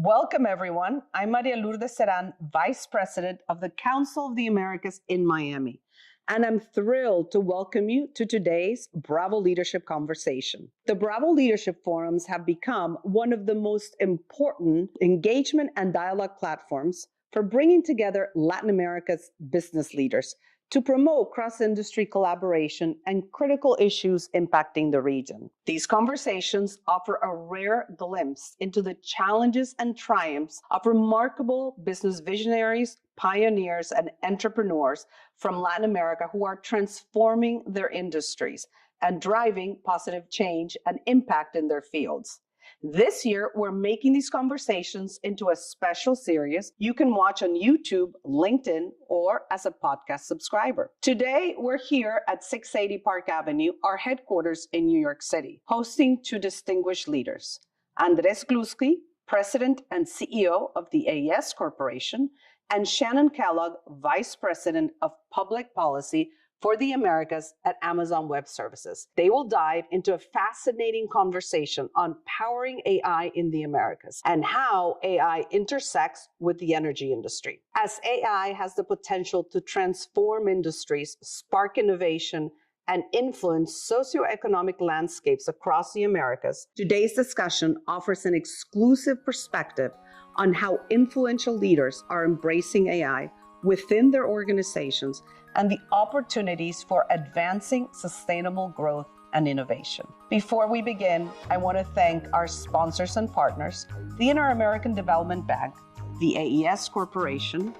Welcome, everyone. I'm Maria Lourdes Serán, Vice President of the Council of the Americas in Miami, and I'm thrilled to welcome you to today's Bravo Leadership Conversation. The Bravo Leadership Forums have become one of the most important engagement and dialogue platforms for bringing together Latin America's business leaders to promote cross-industry collaboration and critical issues impacting the region. These conversations offer a rare glimpse into the challenges and triumphs of remarkable business visionaries, pioneers, and entrepreneurs from Latin America who are transforming their industries and driving positive change and impact in their fields. This year, we're making these conversations into a special series you can watch on YouTube, LinkedIn, or as a podcast subscriber. Today, we're here at 680 Park Avenue, our headquarters in New York City, hosting two distinguished leaders, Andrés Gluski, President and CEO of the AES Corporation, and Shannon Kellogg, Vice President of Public Policy for the Americas at Amazon Web Services. They will dive into a fascinating conversation on powering AI in the Americas and how AI intersects with the energy industry. As AI has the potential to transform industries, spark innovation, and influence socioeconomic landscapes across the Americas, today's discussion offers an exclusive perspective on how influential leaders are embracing AI within their organizations and the opportunities for advancing sustainable growth and innovation. Before we begin, I want to thank our sponsors and partners, the Inter-American Development Bank, the AES Corporation,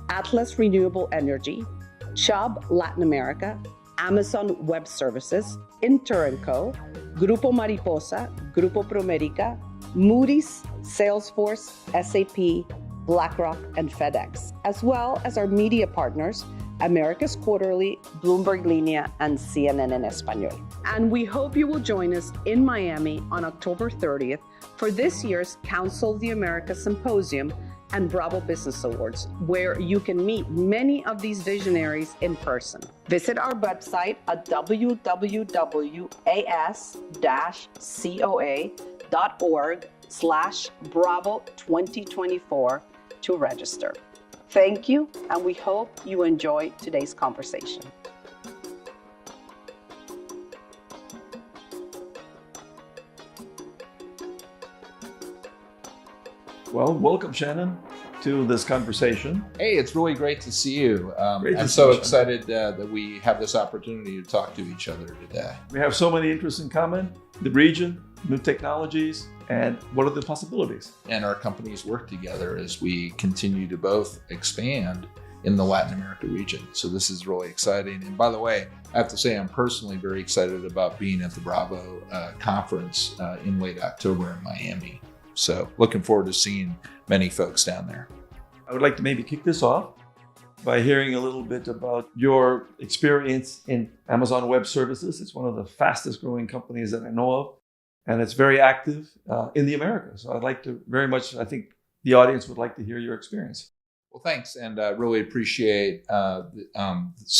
Atlas Renewable Energy, Chubb Latin America, Amazon Web Services, Inter & Co., Grupo Mariposa, Grupo Promérica, Moody's, Salesforce, SAP, BlackRock, and FedEx, as well as our media partners, America's Quarterly, Bloomberg Linea, and CNN en Español. And we hope you will join us in Miami on October 30th for this year's Council of the Americas Symposium and Bravo Business Awards, where you can meet many of these visionaries in person. Visit our website at www.as-coa.org/Bravo2024 to register. Thank you, and we hope you enjoy today's conversation. Well, welcome, Shannon, to this conversation. Hey, it's really great to see you. I'm see so you, excited that we have this opportunity to talk to each other today. We have so many interests in common: the region, new technologies, and what are the possibilities? And our companies work together as we continue to both expand in the Latin America region. So this is really exciting. And by the way, I have to say I'm personally very excited about being at the Bravo conference in late October in Miami. So looking forward to seeing many folks down there. I would like to maybe kick this off by hearing a little bit about your experience in Amazon Web Services. It's one of the fastest growing companies that I know of, and it's very active in the Americas. So I'd like to very much, I think the audience would like to hear your experience. Well, thanks, and really appreciate the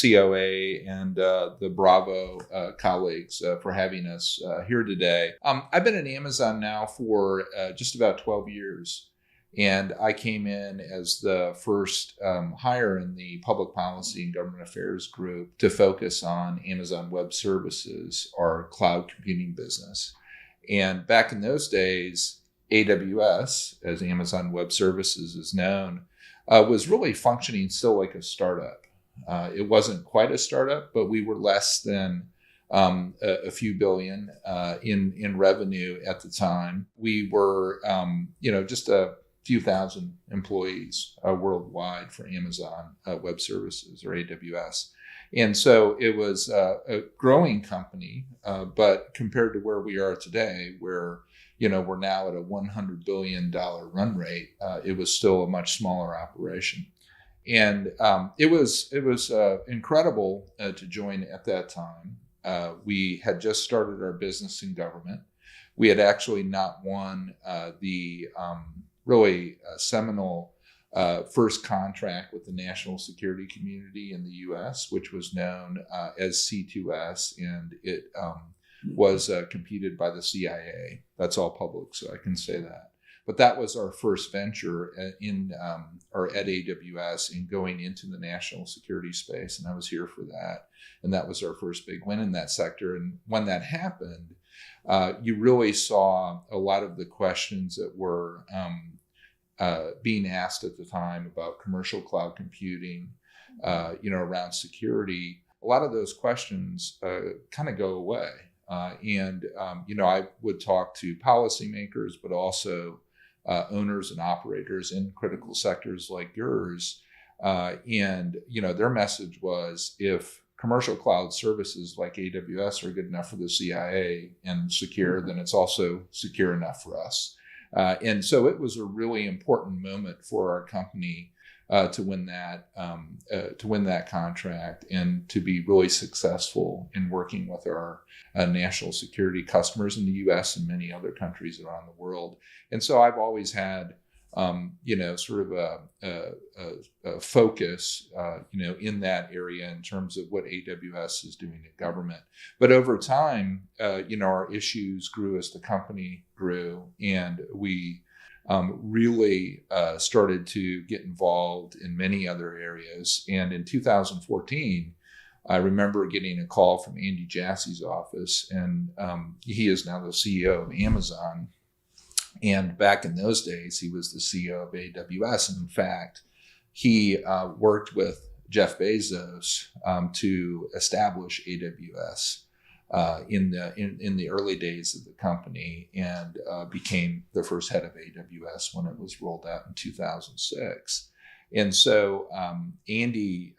COA and the Bravo colleagues for having us here today. I've been at Amazon now for just about 12 years, and I came in as the first hire in the Public Policy and Government Affairs group to focus on Amazon Web Services, our cloud computing business. And back in those days, AWS, as Amazon Web Services is known, was really functioning still like a startup. It wasn't quite a startup, but we were less than a few billion in revenue at the time. We were, just a few thousand employees worldwide for Amazon Web Services or AWS. And so it was a growing company, but compared to where we are today, where we're now at a $100 billion run rate, it was still a much smaller operation. And it was incredible to join at that time. We had just started our business in government. We had actually not won the really seminal first contract with the national security community in the U.S., which was known as C2S, and it was competed by the CIA. That's all public, so I can say that. But that was our first venture at AWS in going into the national security space. And I was here for that. And that was our first big win in that sector. And when that happened, you really saw a lot of the questions that were being asked at the time about commercial cloud computing, around security. A lot of those questions kind of go away. I would talk to policymakers, but also owners and operators in critical sectors like yours. Their message was, if commercial cloud services like AWS are good enough for the CIA and secure, then it's also secure enough for us. And so it was a really important moment for our company to win that contract and to be really successful in working with our national security customers in the U.S. and many other countries around the world. And so I've always had, sort of a focus, in that area in terms of what AWS is doing in government. But over time, our issues grew as the company grew, and we really started to get involved in many other areas. And in 2014, I remember getting a call from Andy Jassy's office, and he is now the CEO of Amazon. And back in those days, he was the CEO of AWS. And in fact, he worked with Jeff Bezos to establish AWS in the early days of the company, and became the first head of AWS when it was rolled out in 2006. And so Andy,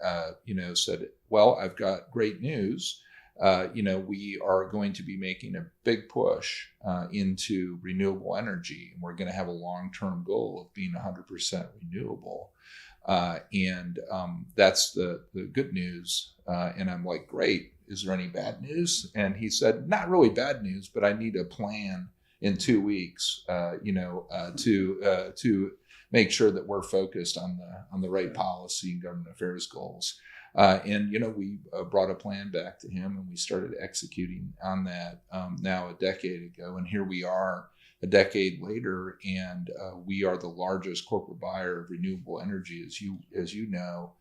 said, well, I've got great news. We are going to be making a big push into renewable energy, and we're going to have a long-term goal of being 100% renewable. And that's the good news. And I'm like, great. Is there any bad news? And he said, not really bad news, but I need a plan in 2 weeks, to make sure that we're focused on the right policy and government affairs goals. We brought a plan back to him, and we started executing on that now a decade ago. And here we are a decade later, and we are the largest corporate buyer of renewable energy, as you know,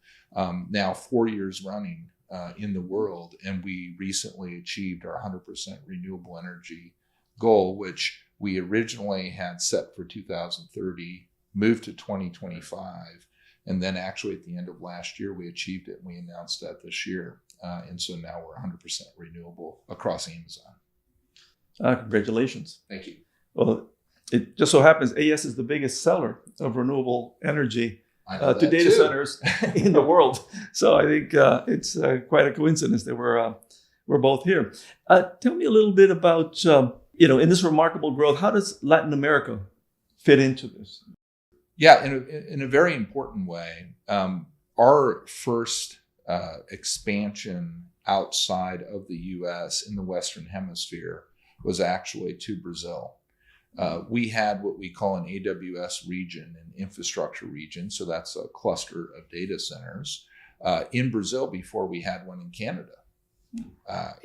now 4 years running in the world. And we recently achieved our 100% renewable energy goal, which we originally had set for 2030, moved to 2025. And then actually at the end of last year, we achieved it, and we announced that this year. And so now we're 100% renewable across Amazon. Congratulations. Thank you. Well, it just so happens AES is the biggest seller of renewable energy to data centers in the world. So I think it's quite a coincidence that we're both here. Tell me a little bit about, in this remarkable growth, how does Latin America fit into this? Yeah, in a very important way. Our first expansion outside of the U.S. in the Western Hemisphere was actually to Brazil. We had what we call an AWS region, an infrastructure region. So that's a cluster of data centers in Brazil before we had one in Canada.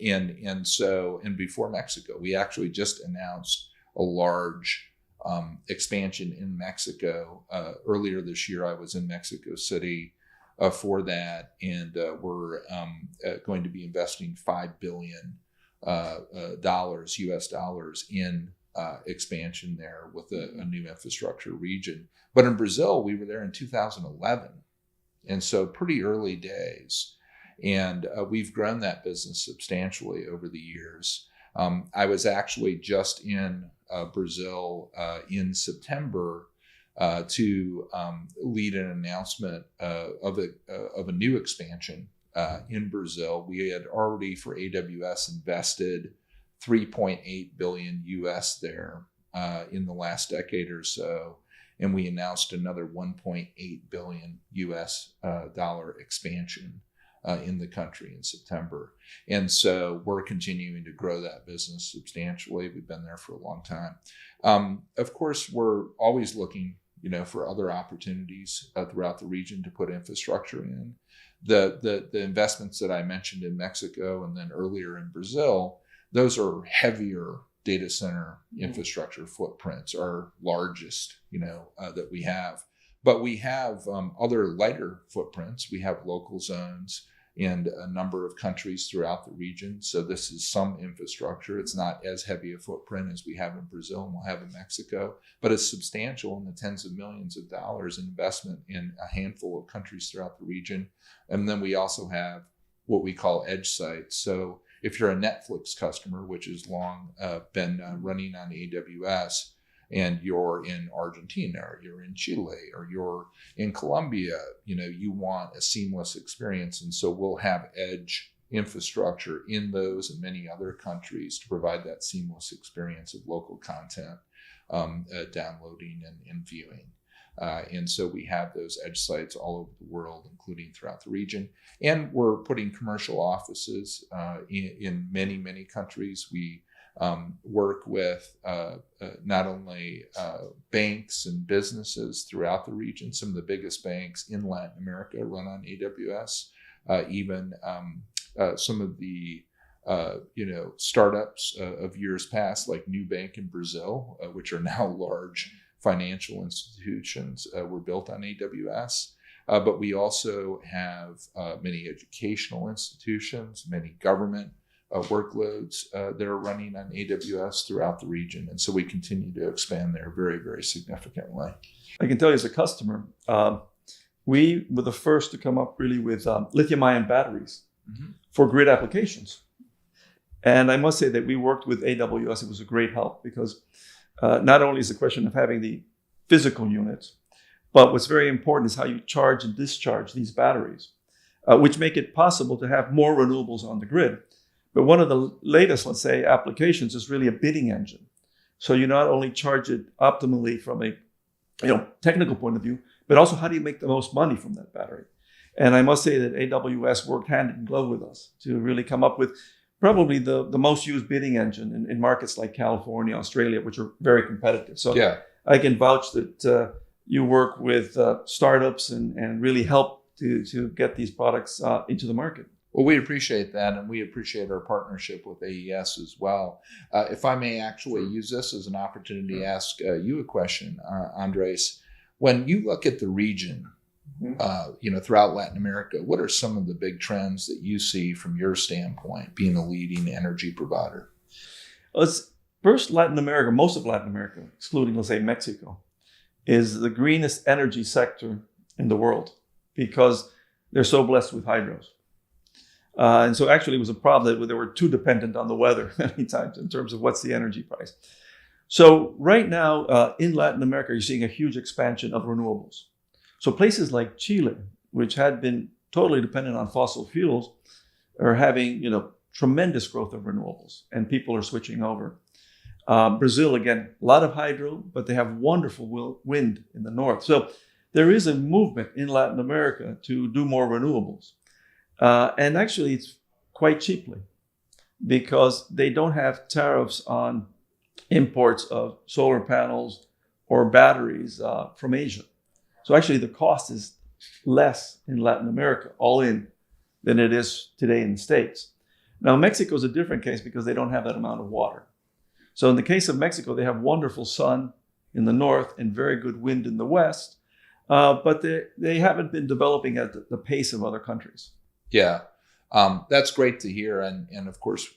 And before Mexico, we actually just announced a large expansion in Mexico. Earlier this year, I was in Mexico City for that, and we're going to be investing $5 billion US dollars in expansion there with a new infrastructure region. But in Brazil, we were there in 2011, and so pretty early days. And we've grown that business substantially over the years. I was actually just in Brazil in September to lead an announcement of a new expansion in Brazil. We had already, for AWS, invested $3.8 billion US there in the last decade or so, and we announced another $1.8 billion US dollar expansion in the country in September. And so we're continuing to grow that business substantially. We've been there for a long time. Of course, we're always looking, for other opportunities throughout the region to put infrastructure in. The investments that I mentioned in Mexico and then earlier in Brazil, those are heavier data center infrastructure footprints, our largest, that we have. But we have other lighter footprints. We have local zones in a number of countries throughout the region. So this is some infrastructure. It's not as heavy a footprint as we have in Brazil and we'll have in Mexico, but it's substantial in the tens of millions of dollars in investment in a handful of countries throughout the region. And then we also have what we call edge sites. So if you're a Netflix customer, which has long been running on AWS, and you're in Argentina, or you're in Chile, or you're in Colombia, you want a seamless experience. And so we'll have edge infrastructure in those and many other countries to provide that seamless experience of local content, downloading and viewing. And so we have those edge sites all over the world, including throughout the region. And we're putting commercial offices in many, many countries. We work with not only banks and businesses throughout the region. Some of the biggest banks in Latin America run on AWS. Even some of the startups of years past, like Nubank in Brazil, which are now large financial institutions, were built on AWS. But we also have many educational institutions, many government workloads that are running on AWS throughout the region. And so we continue to expand there very, very significantly. I can tell you as a customer, we were the first to come up really with lithium-ion batteries for grid applications. And I must say that we worked with AWS. It was a great help because not only is the question of having the physical units, but what's very important is how you charge and discharge these batteries, which make it possible to have more renewables on the grid. But one of the latest, let's say, applications is really a bidding engine. So you not only charge it optimally from a technical point of view, but also how do you make the most money from that battery? And I must say that AWS worked hand in glove with us to really come up with probably the most used bidding engine in markets like California, Australia, which are very competitive. So yeah. I can vouch that you work with startups and really help to get these products into the market. Well, we appreciate that, and we appreciate our partnership with AES as well. If I may actually use this as an opportunity to ask you a question, Andrés, when you look at the region, throughout Latin America, what are some of the big trends that you see from your standpoint, being a leading energy provider? First, Latin America, most of Latin America, excluding, let's say, Mexico, is the greenest energy sector in the world because they're so blessed with hydros. And so actually it was a problem that they were too dependent on the weather many times in terms of what's the energy price. So right now in Latin America, you're seeing a huge expansion of renewables. So places like Chile, which had been totally dependent on fossil fuels, are having tremendous growth of renewables, and people are switching over. Brazil, again, a lot of hydro, but they have wonderful wind in the north. So there is a movement in Latin America to do more renewables. And actually, it's quite cheaply because they don't have tariffs on imports of solar panels or batteries from Asia. So actually, the cost is less in Latin America, all in, than it is today in the States. Now, Mexico is a different case because they don't have that amount of water. So in the case of Mexico, they have wonderful sun in the north and very good wind in the west, but they haven't been developing at the pace of other countries. Yeah, that's great to hear. And of course,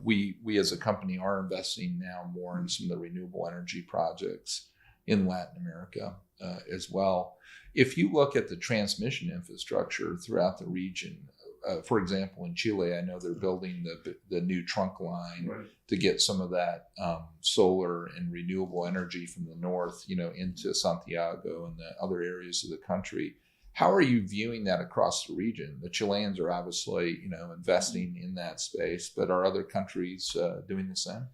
we as a company are investing now more in some of the renewable energy projects in Latin America as well. If you look at the transmission infrastructure throughout the region, for example, in Chile, I know they're building the new trunk line to get some of that solar and renewable energy from the north, into Santiago and the other areas of the country. How are you viewing that across the region? The Chileans are obviously, investing in that space, but are other countries doing the same?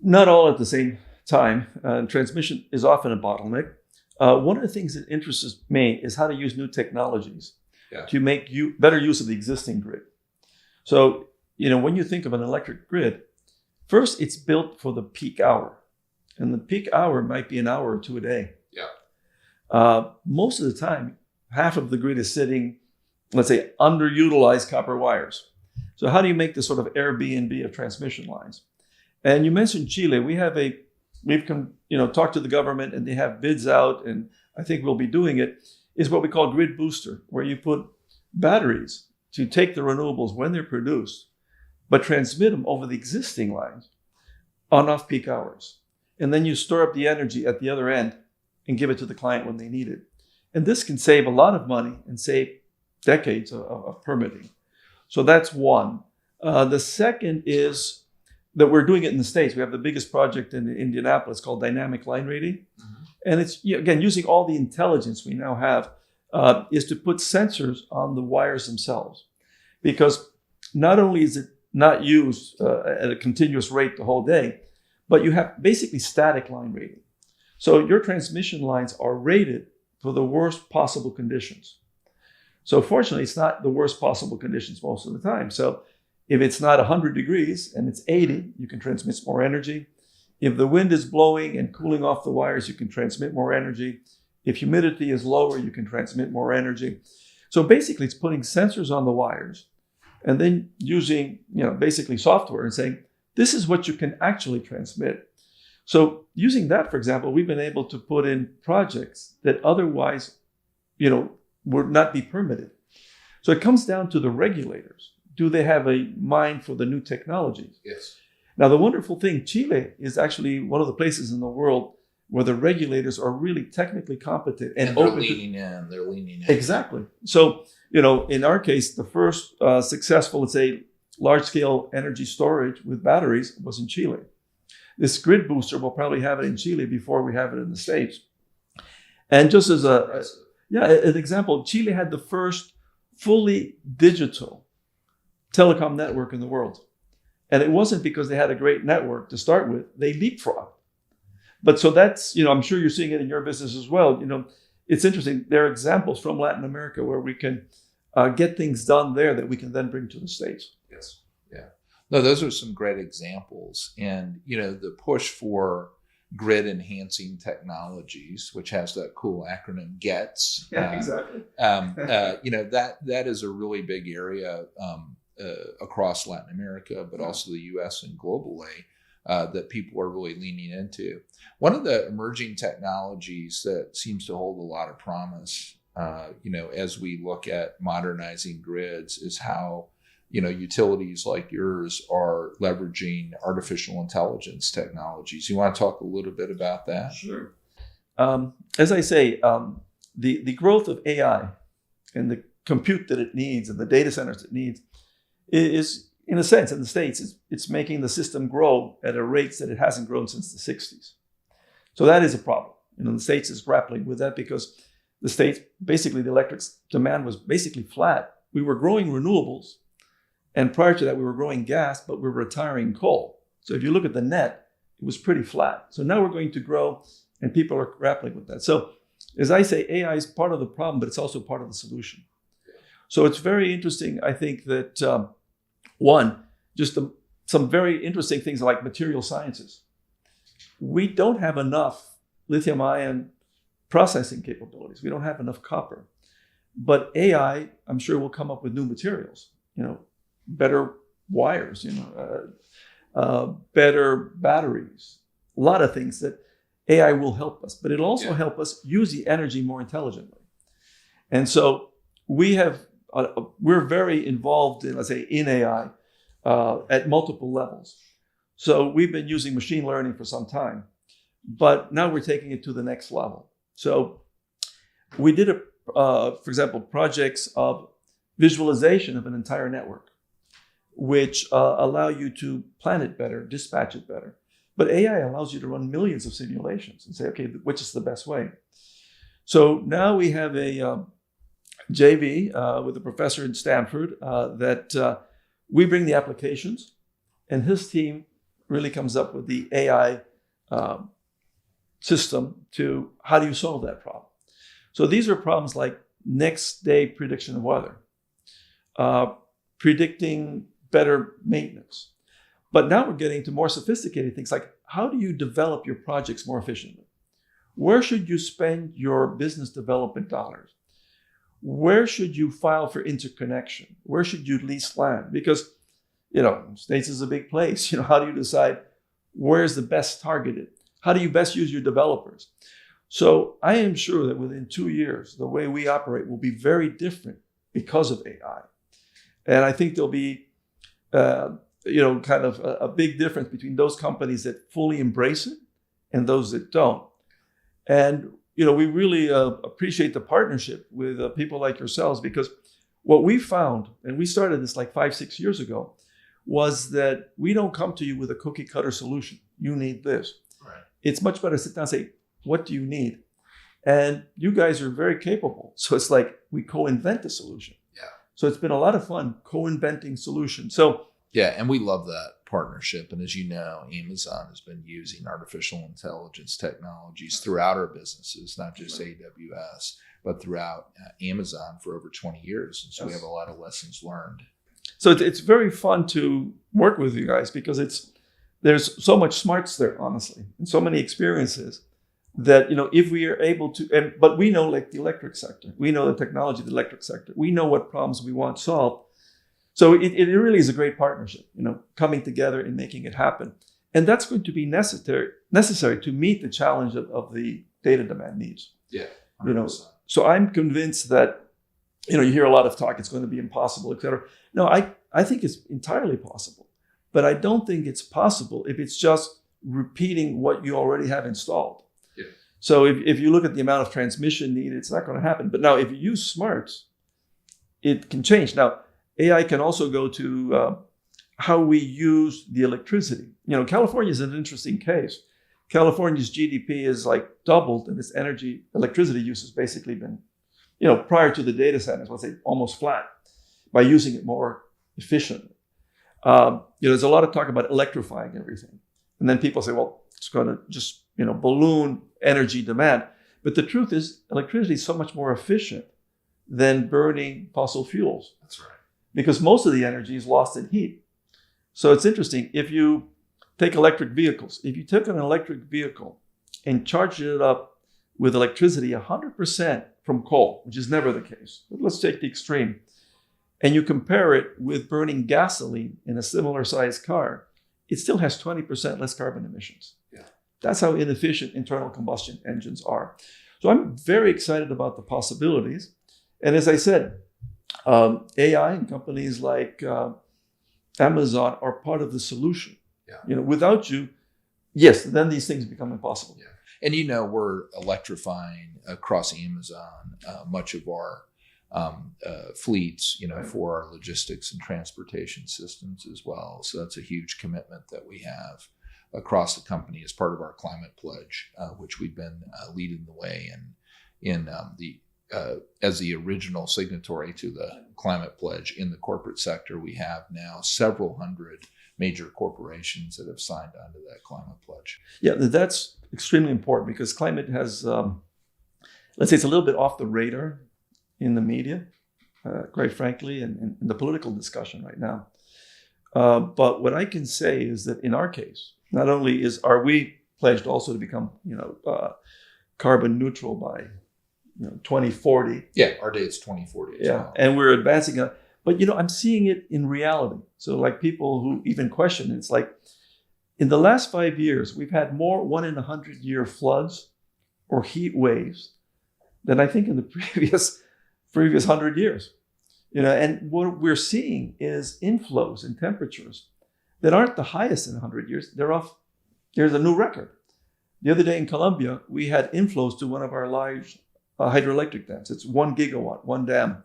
Not all at the same time. Transmission is often a bottleneck. One of the things that interests me is how to use new technologies to make better use of the existing grid. So, when you think of an electric grid, first it's built for the peak hour. And the peak hour might be an hour or two a day. Yeah. Most of the time, half of the grid is sitting, let's say, underutilized copper wires. So how do you make this sort of Airbnb of transmission lines? And you mentioned Chile. We've talked to the government, and they have bids out, and I think we'll be doing it, is what we call grid booster, where you put batteries to take the renewables when they're produced, but transmit them over the existing lines on off-peak hours. And then you store up the energy at the other end and give it to the client when they need it. And this can save a lot of money and save decades of permitting. So that's one. The second is that we're doing it in the States. We have the biggest project in Indianapolis called Dynamic Line Rating. Mm-hmm. And it's, again, using all the intelligence we now have, is to put sensors on the wires themselves. Because not only is it not used at a continuous rate the whole day, but you have basically static line rating. So your transmission lines are rated for the worst possible conditions. So fortunately, it's not the worst possible conditions most of the time. So if it's not 100 degrees and it's 80, you can transmit more energy. If the wind is blowing and cooling off the wires, you can transmit more energy. If humidity is lower, you can transmit more energy. So basically, it's putting sensors on the wires and then using, basically software and saying, this is what you can actually transmit. So using that, for example, we've been able to put in projects that otherwise, would not be permitted. So it comes down to the regulators. Do they have a mind for the new technologies? Yes. Now, the wonderful thing, Chile is actually one of the places in the world where the regulators are really technically competent and they're open leaning in. They're leaning in. Exactly. So, in our case, the first successful, let's say, large-scale energy storage with batteries was in Chile. This grid booster, we'll probably have it in Chile before we have it in the States. And just as an example, Chile had the first fully digital telecom network in the world. And it wasn't because they had a great network to start with. They leapfrogged. But so that's, I'm sure you're seeing it in your business as well. It's interesting. There are examples from Latin America where we can get things done there that we can then bring to the States. Yes. Yeah. No, those are some great examples. And, the push for grid enhancing technologies, which has that cool acronym GETS. Yeah, exactly. That is a really big area across Latin America, but also the U.S. and globally that people are really leaning into. One of the emerging technologies that seems to hold a lot of promise, as we look at modernizing grids, is how utilities like yours are leveraging artificial intelligence technologies. You want to talk a little bit about that? Sure. As I say, the growth of AI and the compute that it needs and the data centers it needs is, in a sense, in the States, it's making the system grow at a rate that it hasn't grown since the 60s. So that is a problem. The States is grappling with that because the States, basically the electric demand was basically flat. We were growing renewables. And prior to that, we were growing gas, but we were retiring coal. So if you look at the net, it was pretty flat. So now we're going to grow, and people are grappling with that. So as I say, AI is part of the problem, but it's also part of the solution. So it's very interesting, I think, that some very interesting things like material sciences. We don't have enough lithium-ion processing capabilities. We don't have enough copper. But AI, I'm sure, will come up with new materials, better wires, better batteries, a lot of things that AI will help us, but it'll also help us use the energy more intelligently. And so we're very involved in, let's say, in AI at multiple levels. So we've been using machine learning for some time, but now we're taking it to the next level. So we did, for example, projects of visualization of an entire network, which allow you to plan it better, dispatch it better. But AI allows you to run millions of simulations and say, okay, which is the best way? So now we have a JV with a professor in Stanford that we bring the applications, and his team really comes up with the AI system to how do you solve that problem? So these are problems like next day prediction of weather, predicting better maintenance. But now we're getting to more sophisticated things like how do you develop your projects more efficiently? Where should you spend your business development dollars? Where should you file for interconnection? Where should you lease land? Because, States is a big place. How do you decide Where's the best targeted? How do you best use your developers? So I am sure that within 2 years, the way we operate will be very different because of AI. And I think there'll be, kind of a big difference between those companies that fully embrace it and those that don't. And, we really appreciate the partnership with people like yourselves, because what we found, and we started this like 5-6 years ago, was that we don't come to you with a cookie cutter solution. You need this. Right. It's much better to sit down and say, what do you need? And you guys are very capable. So it's like we co-invent a solution. Yeah. So it's been a lot of fun co-inventing solutions. So yeah, and we love that partnership. And as you know, Amazon has been using artificial intelligence technologies throughout our businesses, not just AWS, but throughout Amazon for over 20 years. And so we have a lot of lessons learned. So it's very fun to work with you guys, because there's so much smarts there, honestly, and so many experiences that, if we are able to, but we know like the electric sector, we know the technology of the electric sector, we know what problems we want solved. So it really is a great partnership, coming together and making it happen. And that's going to be necessary to meet the challenge of the data demand needs. Yeah. 100%. So I'm convinced that, you hear a lot of talk, it's going to be impossible, et cetera. No, I think it's entirely possible, but I don't think it's possible if it's just repeating what you already have installed. Yeah. So if you look at the amount of transmission needed, it's not going to happen. But now if you use smarts, it can change. Now, AI can also go to how we use the electricity. California is an interesting case. California's GDP is like doubled, and its electricity use has basically been, prior to the data centers, let's say almost flat, by using it more efficiently. There's a lot of talk about electrifying everything. And then people say, well, it's going to just, balloon energy demand. But the truth is, electricity is so much more efficient than burning fossil fuels. That's right. Because most of the energy is lost in heat. So it's interesting. If you take electric vehicles, if you took an electric vehicle and charged it up with electricity 100% from coal, which is never the case, but let's take the extreme, and you compare it with burning gasoline in a similar sized car, it still has 20% less carbon emissions. Yeah. That's how inefficient internal combustion engines are. So I'm very excited about the possibilities. And as I said, AI and companies like Amazon are part of the solution. Yeah. Without you, yes, then these things become impossible. Yeah. And we're electrifying across Amazon much of our fleets, for our logistics and transportation systems as well. So that's a huge commitment that we have across the company as part of our climate pledge, which we've been leading the way in as the original signatory to the climate pledge in the corporate sector. We have now several hundred major corporations that have signed on to that climate pledge. Yeah, that's extremely important, because climate has, let's say, it's a little bit off the radar in the media, quite frankly, and in the political discussion right now. But what I can say is that in our case, not only are we pledged also to become, carbon neutral by 2040. Yeah, our date's 2040 as well. And we're advancing it. But, I'm seeing it in reality. So like people who even question it, it's like, in the last 5 years, we've had more 1 in 100-year floods or heat waves than I think in the previous 100 years. And what we're seeing is inflows in temperatures that aren't the highest in 100 years. There's a new record. The other day in Colombia, we had inflows to one of our large hydroelectric dams. It's 1 gigawatt, one dam.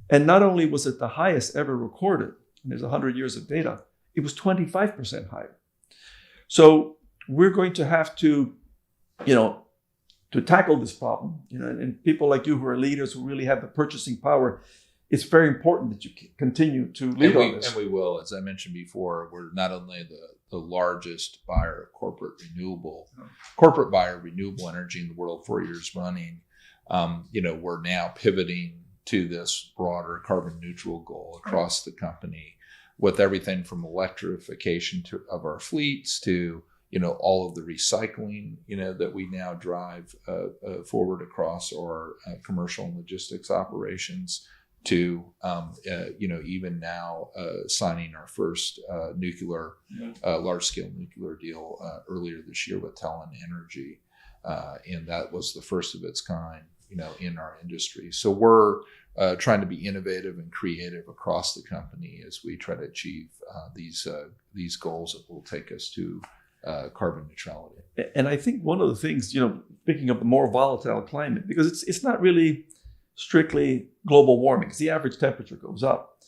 And not only was it the highest ever recorded, and there's 100 years of data, it was 25% higher. So we're going to have to, to tackle this problem, and people like you who are leaders who really have the purchasing power, it's very important that you continue to lead on this. And we will, as I mentioned before, we're not only the largest buyer of corporate buyer of renewable energy in the world 4 years running. We're now pivoting to this broader carbon neutral goal across the company, with everything from electrification of our fleets to all of the recycling that we now drive forward across our commercial and logistics operations, to, even now signing our first large-scale nuclear deal earlier this year with Talon Energy. And that was the first of its kind, in our industry. So we're trying to be innovative and creative across the company as we try to achieve these goals that will take us to carbon neutrality. And I think one of the things, picking up the more volatile climate, because it's not really strictly global warming, because the average temperature goes up.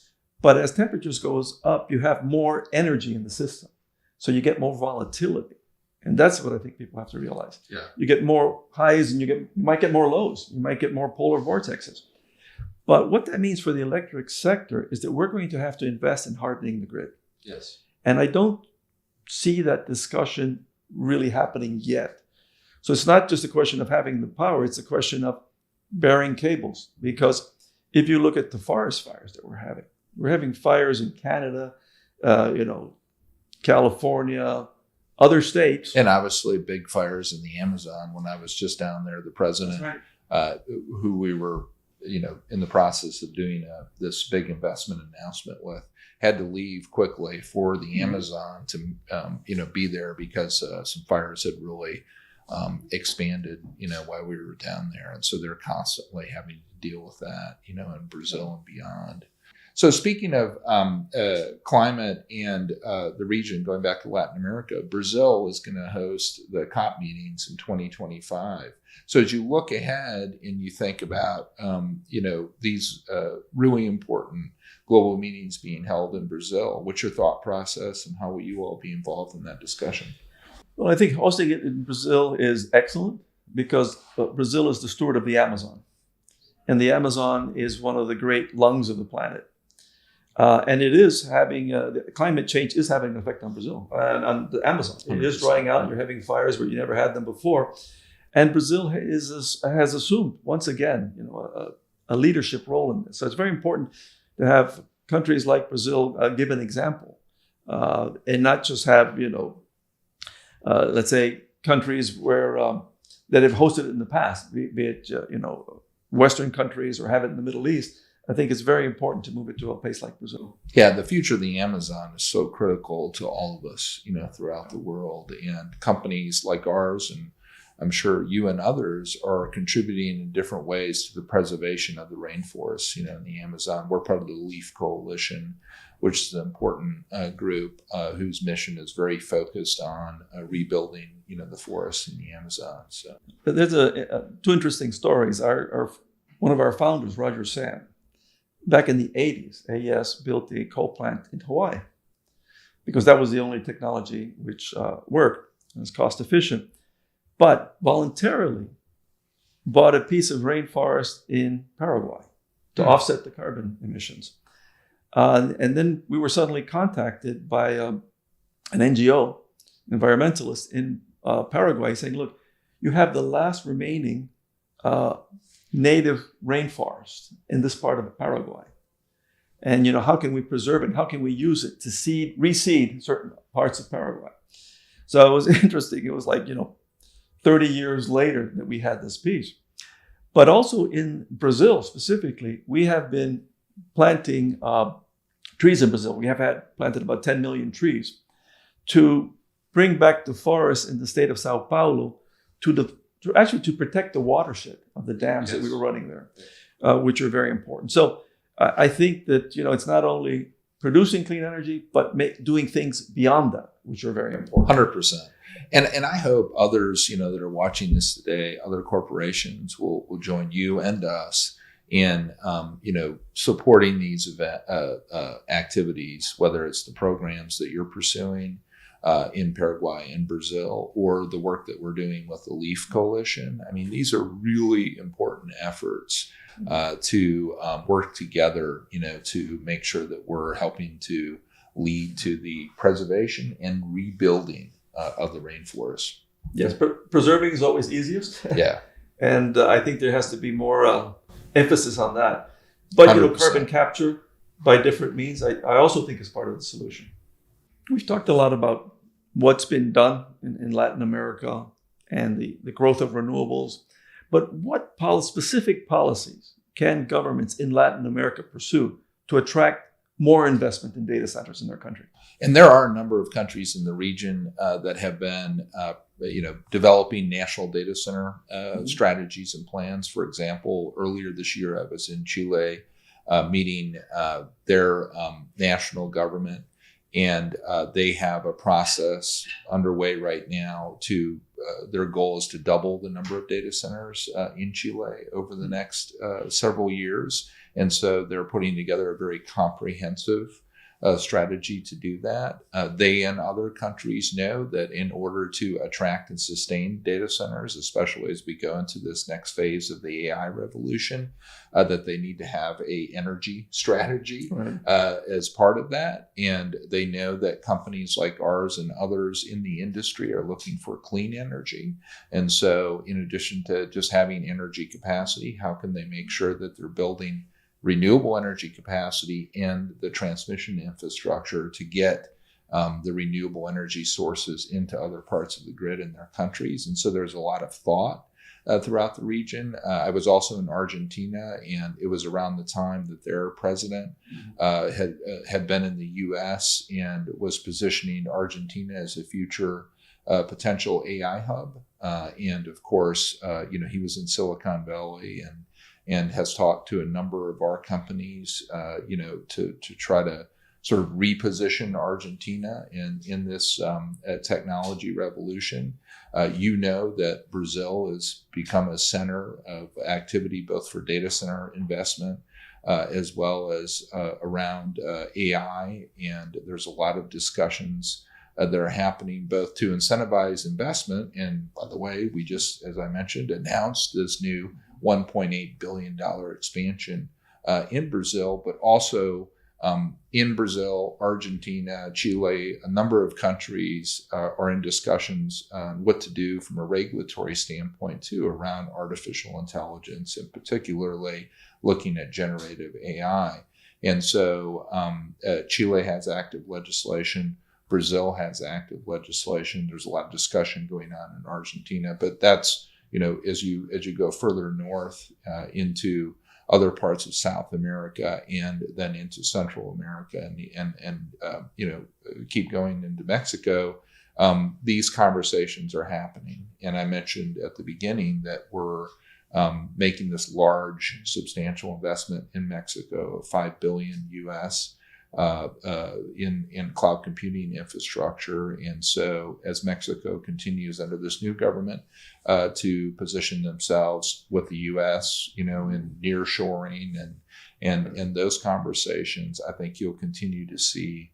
But as temperatures goes up, you have more energy in the system. So you get more volatility. And that's what I think people have to realize. Yeah. You get more highs and you might get more lows. You might get more polar vortexes. But what that means for the electric sector is that we're going to have to invest in hardening the grid. Yes. And I don't see that discussion really happening yet. So it's not just a question of having the power, it's a question of burying cables. Because if you look at the forest fires that we're having fires in Canada, California, other states. And obviously big fires in the Amazon. When I was just down there, the president, who we were, in the process of doing this big investment announcement with, had to leave quickly for the Amazon to, be there because some fires had really expanded, while we were down there. And so they're constantly having to deal with that, in Brazil and beyond. So speaking of climate and the region, going back to Latin America, Brazil is going to host the COP meetings in 2025. So as you look ahead and you think about, these really important global meetings being held in Brazil, what's your thought process and how will you all be involved in that discussion? Well, I think hosting it in Brazil is excellent because Brazil is the steward of the Amazon. And the Amazon is one of the great lungs of the planet. And it is having, climate change is having an effect on Brazil and on the Amazon. It is drying out. You're having fires where you never had them before. And Brazil has assumed, once again, a leadership role in this. So it's very important to have countries like Brazil give an example and not just have, let's say, countries where that have hosted it in the past, be it, Western countries or have it in the Middle East. I think it's very important to move it to a place like Brazil. Yeah, the future of the Amazon is so critical to all of us, throughout the world. And companies like ours, and I'm sure you and others, are contributing in different ways to the preservation of the rainforests, in the Amazon. We're part of the Leaf Coalition, which is an important group whose mission is very focused on rebuilding, the forests in the Amazon. So, but there's two interesting stories. One of our founders, Roger Sam, back in the 80s, AES built a coal plant in Hawaii because that was the only technology which worked and was cost efficient, but voluntarily bought a piece of rainforest in Paraguay to offset the carbon emissions. And then we were suddenly contacted by an NGO, environmentalist in Paraguay, saying, look, you have the last remaining native rainforest in this part of Paraguay. And, how can we preserve it? How can we use it to reseed certain parts of Paraguay? So it was interesting. It was like, 30 years later that we had this piece. But also in Brazil specifically, we have been planting trees in Brazil. We have planted about 10 million trees to bring back the forests in the state of Sao Paulo to protect the watershed of the dams that we were running there, which are very important. So I think that, it's not only producing clean energy, but doing things beyond that, which are very important. 100%. And I hope others, that are watching this today, other corporations will join you and us in, supporting these event activities, whether it's the programs that you're pursuing in Paraguay and Brazil, or the work that we're doing with the Leaf Coalition. I mean, these are really important efforts to work together, to make sure that we're helping to lead to the preservation and rebuilding of the rainforest. Yes, preserving is always easiest. Yeah. And I think there has to be more emphasis on that. But, 100%. Carbon capture by different means, I also think is part of the solution. We've talked a lot about what's been done in Latin America and the growth of renewables, but what specific policies can governments in Latin America pursue to attract more investment in data centers in their country? And there are a number of countries in the region that have been, developing national data center strategies and plans. For example, earlier this year, I was in Chile meeting their national government, and they have a process underway right now to. Their goal is to double the number of data centers in Chile over the next several years. And so they're putting together a very comprehensive strategy to do that. They and other countries know that in order to attract and sustain data centers, especially as we go into this next phase of the AI revolution, that they need to have a energy strategy as part of that. And they know that companies like ours and others in the industry are looking for clean energy. And so in addition to just having energy capacity, how can they make sure that they're building renewable energy capacity and the transmission infrastructure to get the renewable energy sources into other parts of the grid in their countries? And so there's a lot of thought throughout the region. I was also in Argentina, and it was around the time that their president had been in the U.S. and was positioning Argentina as a future potential AI hub. And of course, he was in Silicon Valley and has talked to a number of our companies, to try to sort of reposition Argentina in this technology revolution. That Brazil has become a center of activity both for data center investment as well as around AI. And there's a lot of discussions that are happening both to incentivize investment. And by the way, we just, as I mentioned, announced this new $1.8 billion expansion in Brazil, but also in Brazil, Argentina, Chile, a number of countries are in discussions on what to do from a regulatory standpoint too around artificial intelligence, and particularly looking at generative AI. And so Chile has active legislation. Brazil has active legislation. There's a lot of discussion going on in Argentina, but that's, as you go further north into other parts of South America and then into Central America and keep going into Mexico, these conversations are happening. And I mentioned at the beginning that we're making this large, substantial investment in Mexico of $5 billion US in cloud computing infrastructure. And so as Mexico continues under this new government to position themselves with the U.S., in nearshoring and those conversations, I think you'll continue to see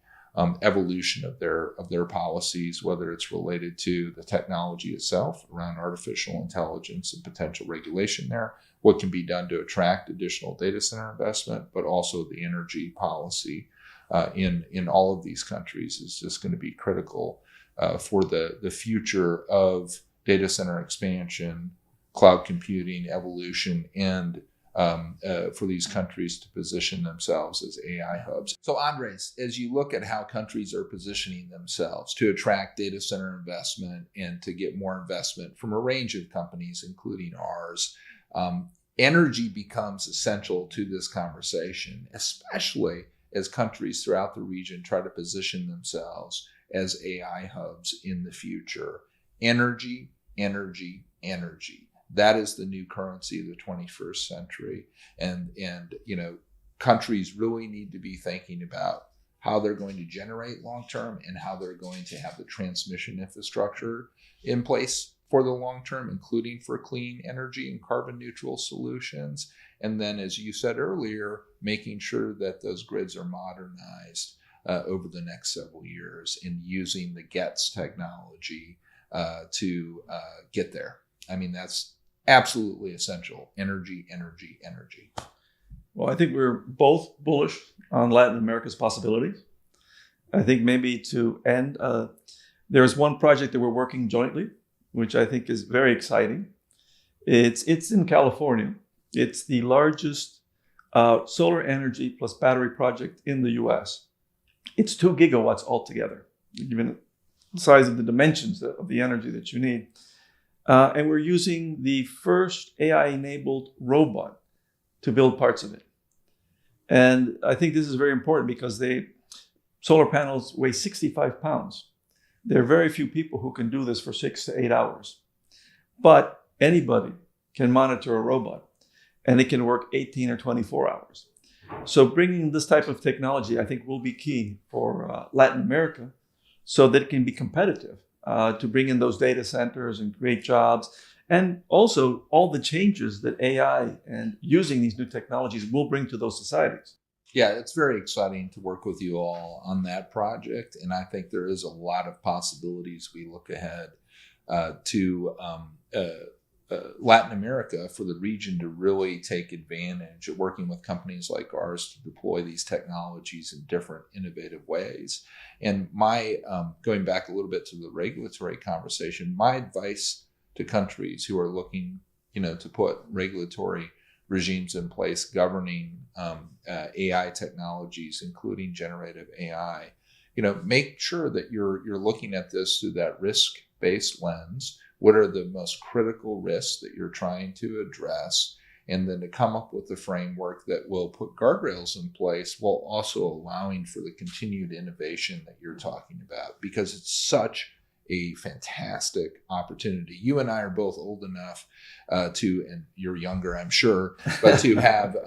evolution of their policies, whether it's related to the technology itself around artificial intelligence and potential regulation there, what can be done to attract additional data center investment, but also the energy policy in all of these countries is just going to be critical for the future of data center expansion, cloud computing evolution, and for these countries to position themselves as AI hubs. So Andrés, as you look at how countries are positioning themselves to attract data center investment and to get more investment from a range of companies, including ours, energy becomes essential to this conversation, especially as countries throughout the region try to position themselves as AI hubs in the future. Energy, energy, energy. That is the new currency of the 21st century. And countries really need to be thinking about how they're going to generate long-term and how they're going to have the transmission infrastructure in place for the long term, including for clean energy and carbon neutral solutions. And then, as you said earlier, making sure that those grids are modernized over the next several years and using the GETS technology to get there. I mean, that's absolutely essential. Energy, energy, energy. Well, I think we're both bullish on Latin America's possibilities. I think maybe to end, there's one project that we're working jointly, which I think is very exciting. It's in California. It's the largest solar energy plus battery project in the US. It's 2 gigawatts altogether, given the size of the dimensions of the energy that you need. And we're using the first AI-enabled robot to build parts of it. And I think this is very important because solar panels weigh 65 pounds. There are very few people who can do this for 6 to 8 hours. But anybody can monitor a robot, and it can work 18 or 24 hours. So bringing this type of technology, I think, will be key for Latin America so that it can be competitive to bring in those data centers and create jobs. And also all the changes that AI and using these new technologies will bring to those societies. Yeah, it's very exciting to work with you all on that project. And I think there is a lot of possibilities we look ahead to Latin America, for the region to really take advantage of working with companies like ours to deploy these technologies in different innovative ways. And my, going back a little bit to the regulatory conversation, my advice to countries who are looking, to put regulatory regimes in place governing AI technologies, including generative AI, make sure that you're looking at this through that risk-based lens. What are the most critical risks that you're trying to address? And then to come up with a framework that will put guardrails in place while also allowing for the continued innovation that you're talking about, because it's such a fantastic opportunity. You and I are both old enough and you're younger, I'm sure, but to have,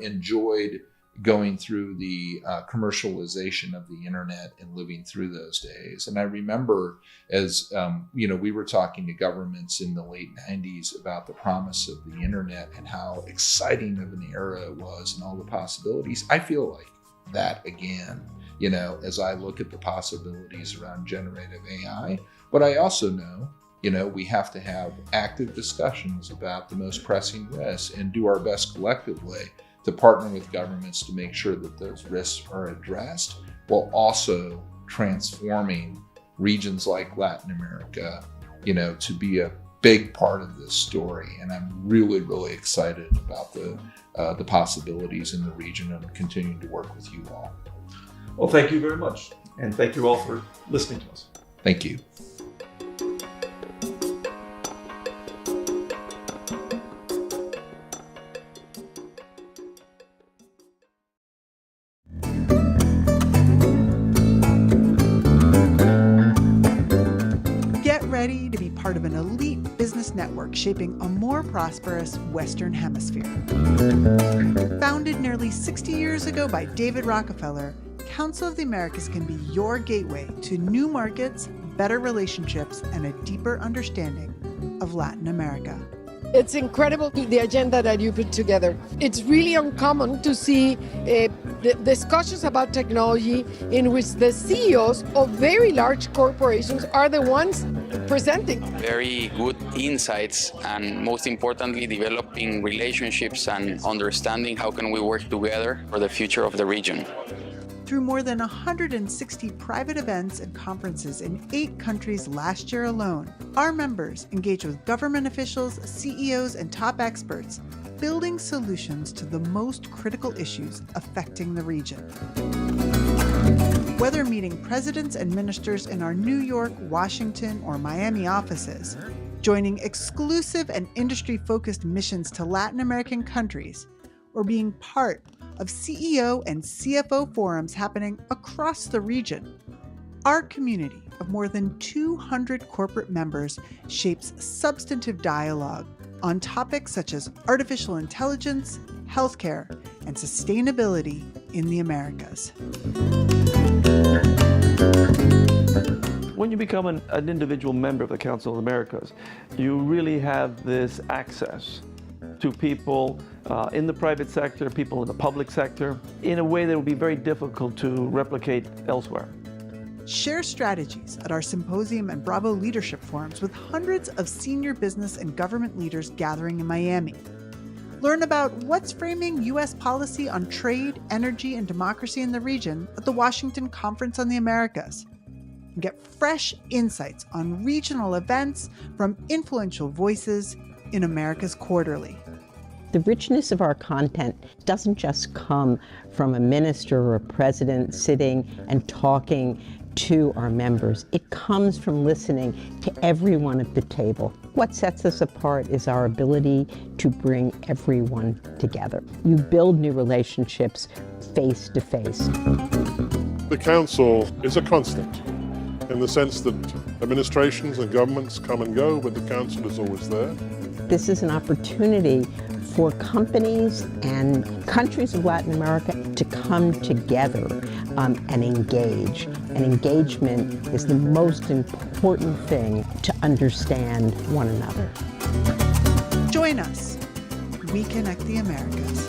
enjoyed going through the commercialization of the internet and living through those days. And I remember as, we were talking to governments in the late 90s about the promise of the internet and how exciting of an era it was and all the possibilities. I feel like that again, as I look at the possibilities around generative AI. But I also know, we have to have active discussions about the most pressing risks and do our best collectively to partner with governments to make sure that those risks are addressed, while also transforming regions like Latin America, to be a big part of this story. And I'm really, really excited about the possibilities in the region and continuing to work with you all. Well, thank you very much. And thank you all for listening to us. Thank you. Ready to be part of an elite business network shaping a more prosperous Western Hemisphere. Founded nearly 60 years ago by David Rockefeller, Council of the Americas can be your gateway to new markets, better relationships, and a deeper understanding of Latin America. It's incredible, the agenda that you put together. It's really uncommon to see the discussions about technology in which the CEOs of very large corporations are the ones presenting. Very good insights, and most importantly, developing relationships and understanding how can we work together for the future of the region. Through more than 160 private events and conferences in 8 countries last year alone, our members engage with government officials, CEOs, and top experts, building solutions to the most critical issues affecting the region. Whether meeting presidents and ministers in our New York, Washington, or Miami offices, joining exclusive and industry-focused missions to Latin American countries, or being part of CEO and CFO forums happening across the region, our community of more than 200 corporate members shapes substantive dialogue on topics such as artificial intelligence, healthcare, and sustainability in the Americas. When you become an individual member of the Council of the Americas, you really have this access to people in the private sector, people in the public sector, in a way that will be very difficult to replicate elsewhere. Share strategies at our Symposium and Bravo leadership forums with hundreds of senior business and government leaders gathering in Miami. Learn about what's framing U.S. policy on trade, energy, and democracy in the region at the Washington Conference on the Americas. And get fresh insights on regional events from influential voices in America's Quarterly. The richness of our content doesn't just come from a minister or a president sitting and talking to our members. It comes from listening to everyone at the table. What sets us apart is our ability to bring everyone together. You build new relationships face to face. The Council is a constant in the sense that administrations and governments come and go, but the Council is always there. This is an opportunity for companies and countries of Latin America to come together and engage. And engagement is the most important thing to understand one another. Join us. We connect the Americas.